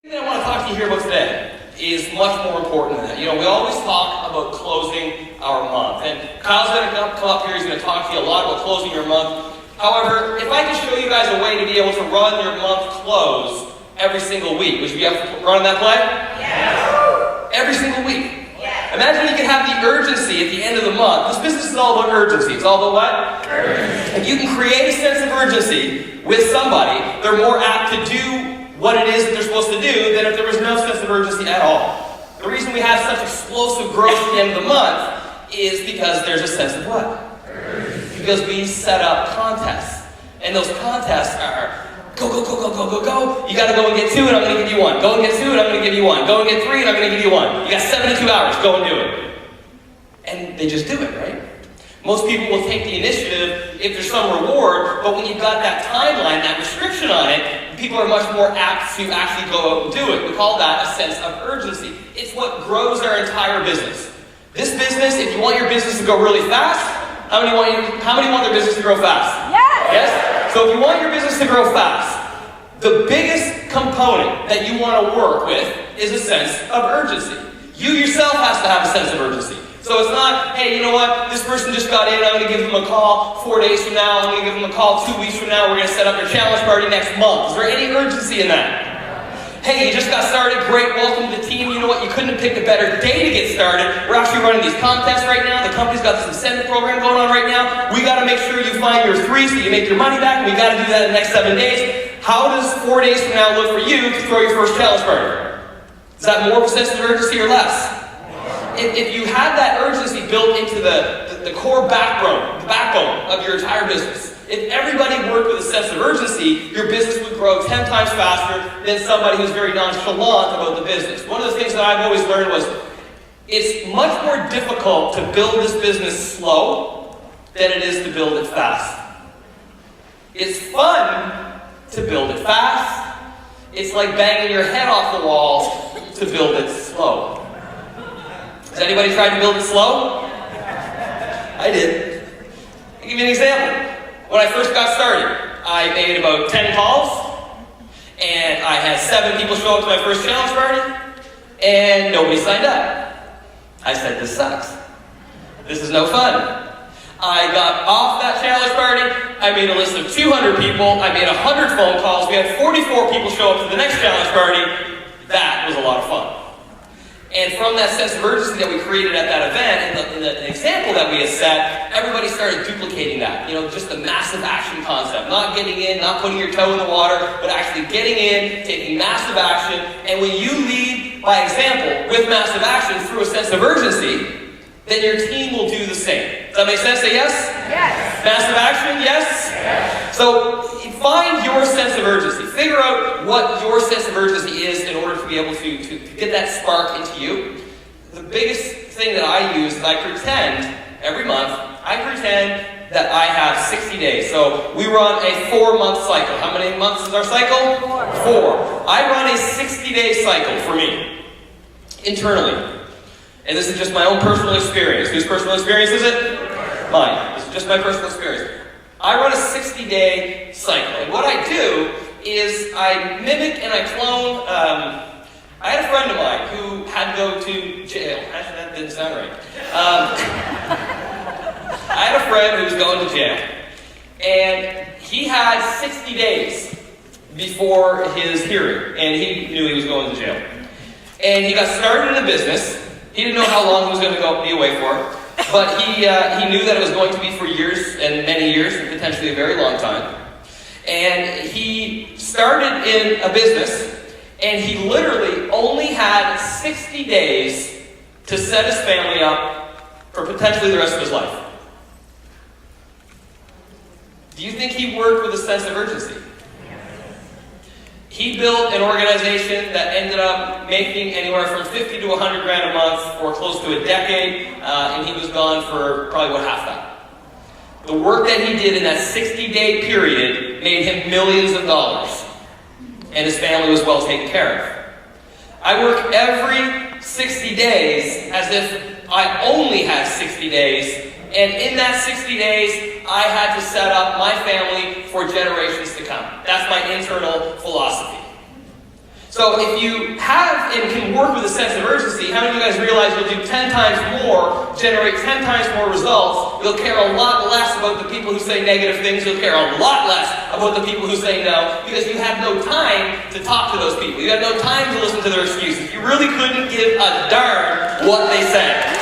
The thing I want to talk to you here about today is much more important than that. We always talk about closing our month. And Kyle's going to come up here, he's going to talk to you a lot about closing your month. However, if I could show you guys a way to be able to run your month close every single week, would you be able to run that play? Yes. Every single week. Yes. Imagine you can have the urgency at the end of the month. This business is all about urgency. It's all about what? Urgency. If you can create a sense of urgency with somebody, they're more apt to do what it is that they're supposed to do than if there was no sense of urgency at all. The reason we have such explosive growth at the end of the month is because there's a sense of what? Urgency. Because we set up contests. And those contests are go, go, go, go, go, go, go. You gotta go and get 2 and I'm gonna give you 1. Go and get 2 and I'm gonna give you 1. Go and get 3 and I'm gonna give you 1. You got 72 hours, go and do it. And they just do it, right? Most people will take the initiative if there's some reward, but when you've got that timeline, that restriction on it, people are much more apt to actually go out and do it. We call that a sense of urgency. It's what grows our entire business. This business, if you want your business to go really fast, how many want their business to grow fast? Yes. Yes? So if you want your business to grow fast, the biggest component that you want to work with is a sense of urgency. You yourself has to have a sense of urgency. So it's not, hey, you know what, this person just got in, I'm going to give them a call 4 days from now, I'm going to give them a call 2 weeks from now, we're going to set up your challenge party next month. Is there any urgency in that? Hey, you just got started, great, welcome to the team. You know what, you couldn't have picked a better day to get started. We're actually running these contests right now. The company's got this incentive program going on right now. We got to make sure you find your 3 so you make your money back. We got to do that in the next 7 days. How does 4 days from now look for you to throw your first challenge party? Is that more of a sense of urgency or less? If you have that urgency built into the core backbone of your entire business, if everybody worked with a sense of urgency, your business would grow 10 times faster than somebody who's very nonchalant about the business. One of the things that I've always learned was it's much more difficult to build this business slow than it is to build it fast. It's fun to build it fast. It's like banging your head off the wall to build it slow. Has anybody tried to build it slow? I did. I'll give you an example. When I first got started, I made about 10 calls, and I had 7 people show up to my first challenge party, and nobody signed up. I said, this sucks. This is no fun. I got off that challenge party, I made a list of 200 people, I made 100 phone calls, we had 44 people show up to the next challenge party. That was a lot of fun. And from that sense of urgency that we created at that event, and the example that we had set, everybody started duplicating that. Just the massive action concept. Not getting in, not putting your toe in the water, but actually getting in, taking massive action. And when you lead by example with massive action through a sense of urgency, then your team will do the same. Does that make sense? Say yes? Yes. Massive action? Yes? Yes. So find your sense of urgency. Figure out what your sense of urgency is in order to be able to get that spark into you. The biggest thing that I use is I pretend every month, that I have 60 days. So we run a 4-month cycle. How many months is our cycle? 4. I run a 60-day cycle for me, internally. And this is just my own personal experience. Whose personal experience is it? Mine. This is just my personal experience. I run a 60-day cycle. And what I do is I mimic and I clone. I had a friend of mine who had to go to jail. Actually, that didn't sound right. I had a friend who was going to jail. And he had 60 days before his hearing. And he knew he was going to jail. And he got started in the business. He didn't know how long he was going to be away for. But he knew that it was going to be for years and many years, and potentially a very long time. And he started in a business, and he literally only had 60 days to set his family up for potentially the rest of his life. Do you think he worked with a sense of urgency? He built an organization that ended up making anywhere from 50 to 100 grand a month for close to a decade, and he was gone for probably half that. The work that he did in that 60-day period made him millions of dollars, and his family was well taken care of. I work every 60 days as if I only had 60 days, and in that 60 days, I had to set up my family for generations to come. That's my internal philosophy. So if you have and can work with a sense of urgency, how many of you guys realize you'll do 10 times more, generate 10 times more results, you'll care a lot less about the people who say negative things, you'll care a lot less about the people who say no, because you have no time to talk to those people. You have no time to listen to their excuses. You really couldn't give a darn what they say.